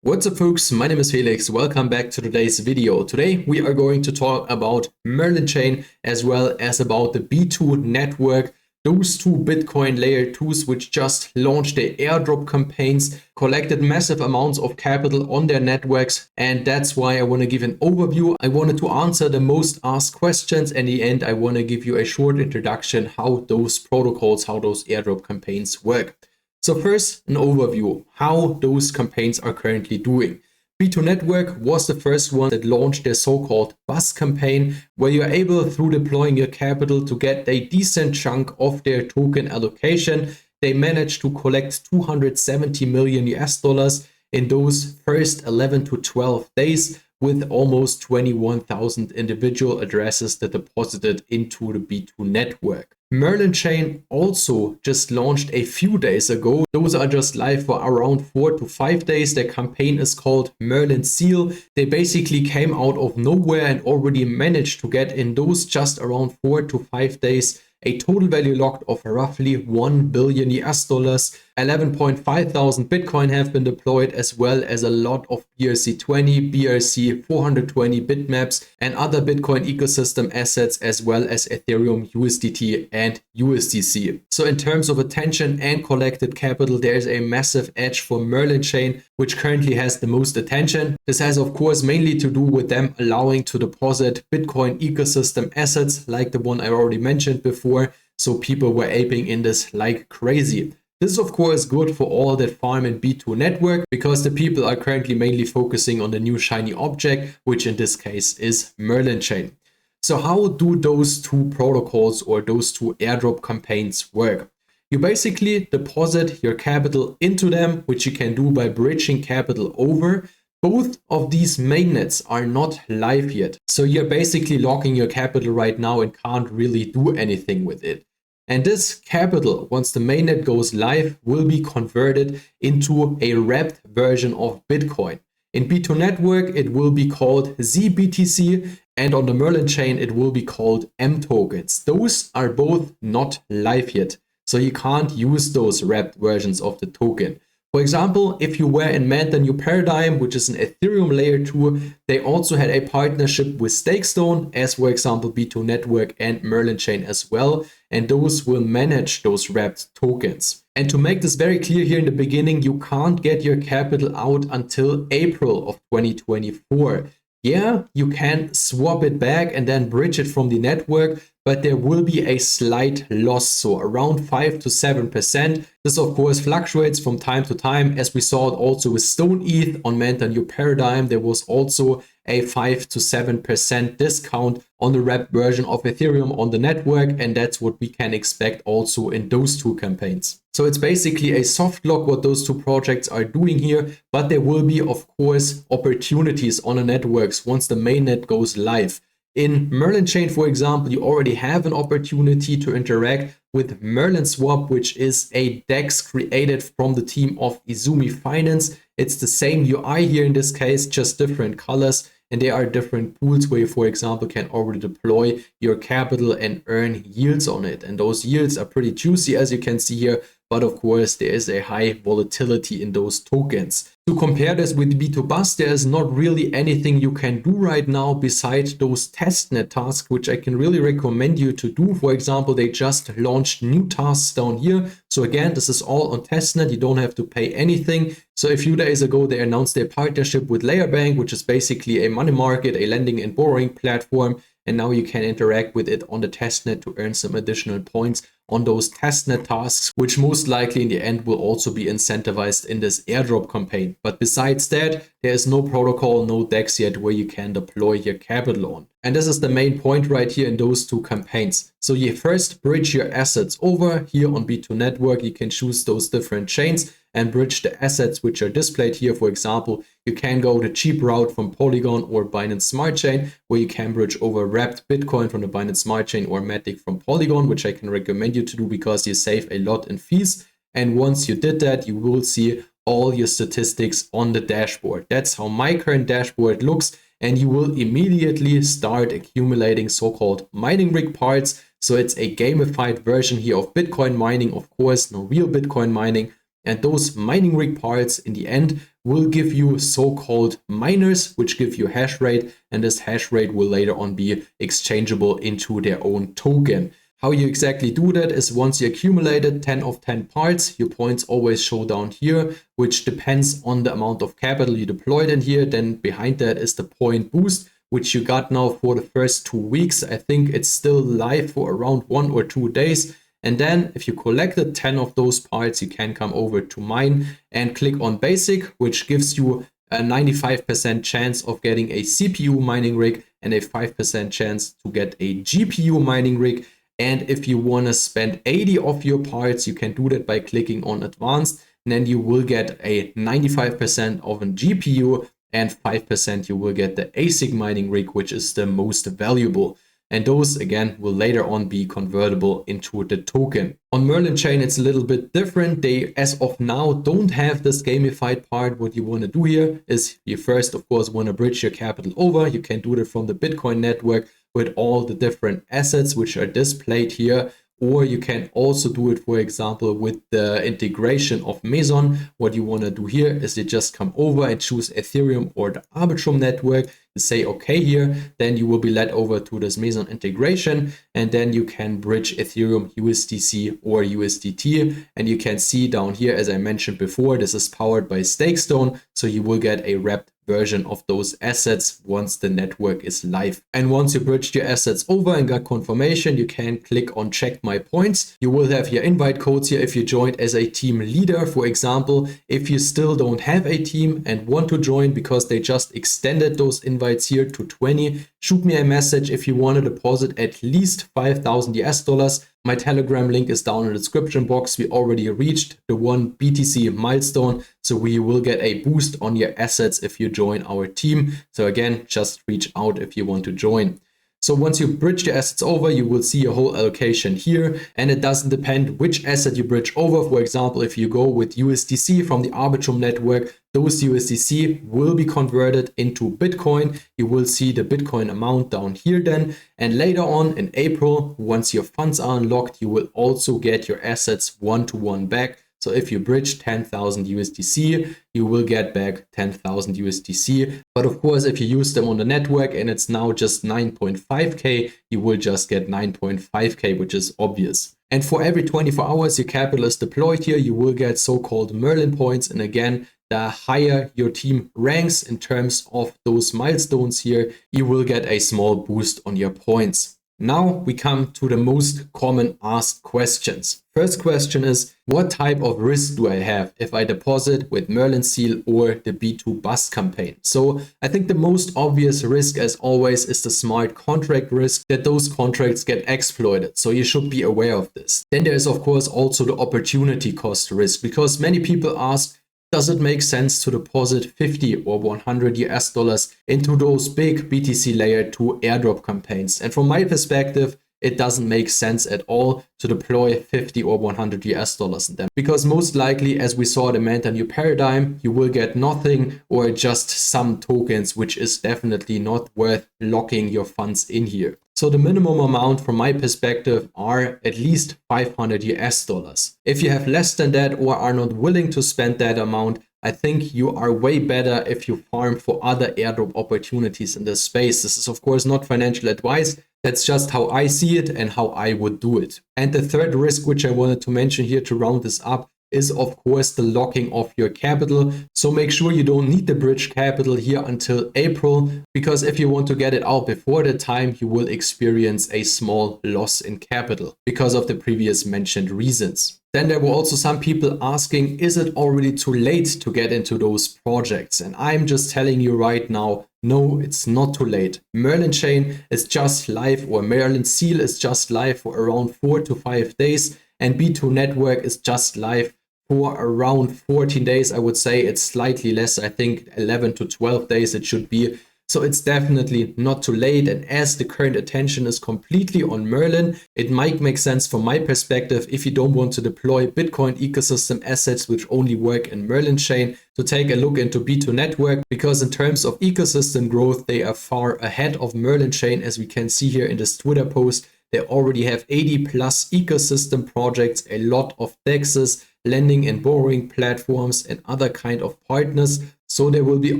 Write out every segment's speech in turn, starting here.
What's up folks, my name is Felix, welcome back to today's video. Today we are going to talk about Merlin Chain as well as about the B2 network, those two Bitcoin layer 2s which just launched their airdrop campaigns, collected massive amounts of capital on their networks, and that's why I want to give an overview. I wanted to answer the most asked questions, and in the end I want to give you a short introduction how those protocols, how those airdrop campaigns work. So first, an overview, how those campaigns are currently doing. B2 Network was the first one that launched their so-called bus campaign, where you're able, through deploying your capital, to get a decent chunk of their token allocation. They managed to collect 270 million US dollars in those first 11 to 12 days, with almost 21,000 individual addresses that deposited into the B2 network. Merlin Chain also just launched a few days ago. Those are just live for around 4 to 5 days. Their campaign is called Merlin Seal. They basically came out of nowhere and already managed to get in those just around 4 to 5 days a total value locked of roughly 1 billion US dollars. 11.5 thousand Bitcoin have been deployed, as well as a lot of BRC20, BRC 420 bitmaps and other Bitcoin ecosystem assets, as well as Ethereum, USDT and USDC. So in terms of attention and collected capital, there is a massive edge for Merlin Chain, which currently has the most attention. This has of course mainly to do with them allowing to deposit Bitcoin ecosystem assets like the one I already mentioned before. So people were aping in this like crazy. This is of course good for all that farm in B2 network, because the people are currently mainly focusing on the new shiny object, which in this case is Merlin Chain. So how do those two protocols or those two airdrop campaigns work? You basically deposit your capital into them, which you can do by bridging capital over. Both of these mainnets are not live yet. So you're basically locking your capital right now and can't really do anything with it. And this capital, once the mainnet goes live, will be converted into a wrapped version of Bitcoin. In B2 Network, it will be called ZBTC, and on the Merlin Chain, it will be called M tokens. Those are both not live yet, so you can't use those wrapped versions of the token. For example, if you were in Man the New Paradigm, which is an Ethereum layer 2, they also had a partnership with Stakestone, as for example B2 Network and Merlin Chain as well, and those will manage those wrapped tokens. And to make this very clear here in the beginning, you can't get your capital out until April of 2024. Yeah, you can swap it back and then bridge it from the network, but there will be a slight loss, so around 5 to 7%. This of course fluctuates from time to time, as we saw it also with Stone ETH on Man the New Paradigm. There was also a 5 to 7% discount on the wrapped version of Ethereum on the network, and that's what we can expect also in those two campaigns. So it's basically a soft lock what those two projects are doing here, but there will be of course opportunities on the networks once the mainnet goes live. In Merlin Chain, for example, you already have an opportunity to interact with Merlin Swap, which is a DEX created from the team of Izumi Finance. It's the same UI here in this case, just different colors. And there are different pools where you, for example, can already deploy your capital and earn yields on it. And those yields are pretty juicy, as you can see here. But of course, there is a high volatility in those tokens. To compare this with B2 Bus, there is not really anything you can do right now besides those testnet tasks, which I can really recommend you to do. For example, they just launched new tasks down here. So again, this is all on testnet. You don't have to pay anything. So a few days ago, they announced their partnership with Layerbank, which is basically a money market, a lending and borrowing platform. And now you can interact with it on the testnet to earn some additional points on those testnet tasks, which most likely in the end will also be incentivized in this airdrop campaign. But besides that, there is no protocol, no DEX yet where you can deploy your capital on. And this is the main point right here in those two campaigns. So you first bridge your assets over. Here on B2 Network, you can choose those different chains and bridge the assets which are displayed here. For example, you can go the cheap route from Polygon or Binance Smart Chain, where you can bridge over wrapped Bitcoin from the Binance Smart Chain or Matic from Polygon, which I can recommend you to do because you save a lot in fees. And once you did that, you will see all your statistics on the dashboard. That's how my current dashboard looks. And you will immediately start accumulating so-called mining rig parts. So it's a gamified version here of Bitcoin mining, of course, no real Bitcoin mining. And those mining rig parts in the end will give you so-called miners, which give you hash rate, and this hash rate will later on be exchangeable into their own token. How you exactly do that is once you accumulated 10 of 10 parts, your points always show down here, which depends on the amount of capital you deployed in here. Then behind that is the point boost, which you got now for the first 2 weeks. I think it's still live for around 1 or 2 days. And then if you collected 10 of those parts, you can come over to mine and click on basic, which gives you a 95% chance of getting a CPU mining rig and a 5% chance to get a GPU mining rig. And if you want to spend 80 of your parts, you can do that by clicking on advanced, and then you will get a 95% of a GPU and 5% you will get the ASIC mining rig, which is the most valuable. And those again will later on be convertible into the token. On Merlin Chain, it's a little bit different. They, as of now, don't have this gamified part. What you want to do here is you first, of course, want to bridge your capital over. You can do that from the Bitcoin network with all the different assets which are displayed here. Or you can also do it, for example, with the integration of Meson. What you want to do here is you just come over and choose Ethereum or the Arbitrum network. You say OK here, then you will be led over to this Meson integration, and then you can bridge Ethereum, USDC or USDT. And you can see down here, as I mentioned before, this is powered by Stakestone, so you will get a wrapped version of those assets once the network is live. And once you bridged your assets over and got confirmation, you can click on check my points. You will have your invite codes here if you joined as a team leader. For example, if you still don't have a team and want to join because they just extended those invites here to 20, shoot me a message if you want to deposit at least 5,000 US dollars. My Telegram link is down in the description box. We already reached the 1 BTC milestone, so we will get a boost on your assets if you join our team. So again, just reach out if you want to join. So once you bridge your assets over, you will see your whole allocation here, and it doesn't depend which asset you bridge over. For example, if you go with USDC from the Arbitrum network, those USDC will be converted into Bitcoin. You will see the Bitcoin amount down here then. And later on in April, once your funds are unlocked, you will also get your assets one-to-one back. So if you bridge 10,000 USDC, you will get back 10,000 USDC. But of course, if you use them on the network and it's now just 9.5K, you will just get 9.5K, which is obvious. And for every 24 hours your capital is deployed here, you will get so-called Merlin points. And again, the higher your team ranks in terms of those milestones here, you will get a small boost on your points. Now we come to the most common asked questions. First question is, what type of risk do I have if I deposit with Merlin Seal or the B2 Bus campaign? So I think the most obvious risk, as always, is the smart contract risk, that those contracts get exploited. So you should be aware of this. Then there is, of course, also the opportunity cost risk, because many people ask, does it make sense to deposit 50 or 100 US dollars into those big BTC layer 2 airdrop campaigns? And from my perspective, it doesn't make sense at all to deploy 50 or 100 US dollars in them, because most likely, as we saw the Manta new paradigm, you will get nothing or just some tokens, which is definitely not worth locking your funds in here. So the minimum amount from my perspective are at least 500 US dollars. If you have less than that or are not willing to spend that amount, I think you are way better if you farm for other airdrop opportunities in this space. This is of course not financial advice. That's just how I see it and how I would do it. And the third risk, which I wanted to mention here to round this up, is of course the locking of your capital. So make sure you don't need the bridge capital here until April, because if you want to get it out before the time, you will experience a small loss in capital because of the previous mentioned reasons. Then there were also some people asking, is it already too late to get into those projects? And I'm just telling you right now, no, it's not too late. Merlin Chain is just live, or Merlin Seal is just live for around 4 to 5 days. And B2 Network is just live for around 14 days. I would say it's slightly less. I think 11 to 12 days it should be. So it's definitely not too late. And as the current attention is completely on Merlin, it might make sense from my perspective, if you don't want to deploy Bitcoin ecosystem assets which only work in Merlin Chain, to take a look into B2 Network, because in terms of ecosystem growth, they are far ahead of Merlin Chain, as we can see here in this Twitter post. They already have 80 plus ecosystem projects, a lot of DEXs, lending and borrowing platforms, and other kind of partners. So there will be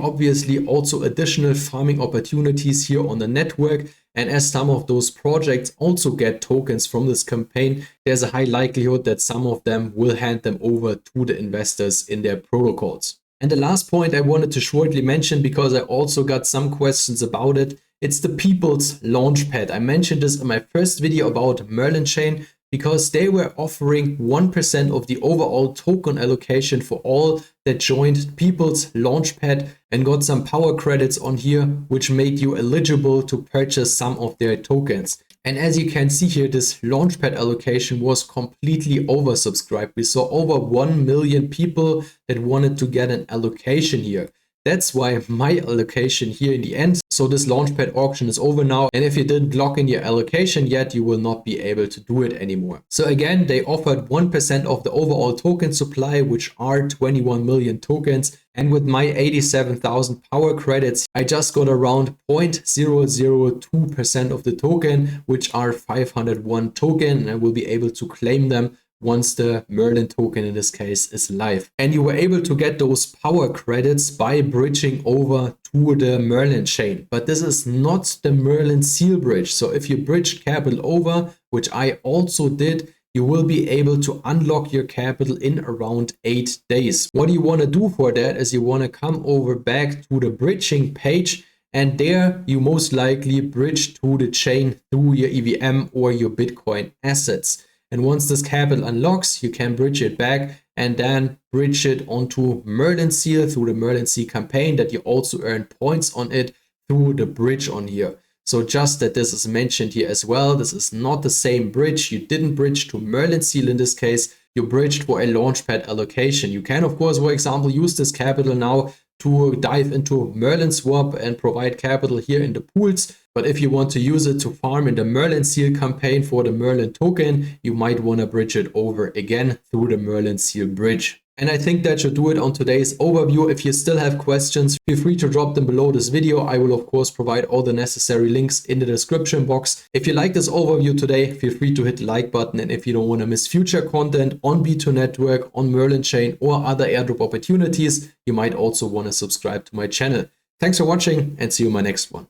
obviously also additional farming opportunities here on the network. And as some of those projects also get tokens from this campaign, there's a high likelihood that some of them will hand them over to the investors in their protocols. And the last point I wanted to shortly mention, because I also got some questions about it, it's the people's Launchpad. I mentioned this in my first video about Merlin Chain, because they were offering 1% of the overall token allocation for all that joined People's Launchpad and got some power credits on here, which made you eligible to purchase some of their tokens. And as you can see here, this Launchpad allocation was completely oversubscribed. We saw over 1 million people that wanted to get an allocation here. That's why my allocation here in the end. So this Launchpad auction is over now. And if you didn't lock in your allocation yet, you will not be able to do it anymore. So again, they offered 1% of the overall token supply, which are 21 million tokens. And with my 87,000 power credits, I just got around 0.002% of the token, which are 501 token. And I will be able to claim them once the Merlin token in this case is live. And you were able to get those power credits by bridging over to the Merlin chain. But this is not the Merlin seal bridge. So if you bridge capital over, which I also did, you will be able to unlock your capital in around 8 days. What you want to do for that is you want to come over back to the bridging page, and there you most likely bridge to the chain through your EVM or your Bitcoin assets. And once this capital unlocks, you can bridge it back and then bridge it onto Merlin Seal through the Merlin Seal campaign that you also earn points on it through the bridge on here. So just that this is mentioned here as well, this is not the same bridge. You didn't bridge to Merlin Seal in this case, you bridged for a Launchpad allocation. You can, of course, for example, use this capital now to dive into Merlin Swap and provide capital here in the pools. But if you want to use it to farm in the Merlin Seal campaign for the Merlin token, you might want to bridge it over again through the Merlin Seal bridge. And I think that should do it on today's overview. If you still have questions, feel free to drop them below this video. I will of course provide all the necessary links in the description box. If you like this overview today, feel free to hit the like button. And if you don't want to miss future content on B2 Network, on Merlin Chain or other airdrop opportunities, you might also want to subscribe to my channel. Thanks for watching and see you in my next one.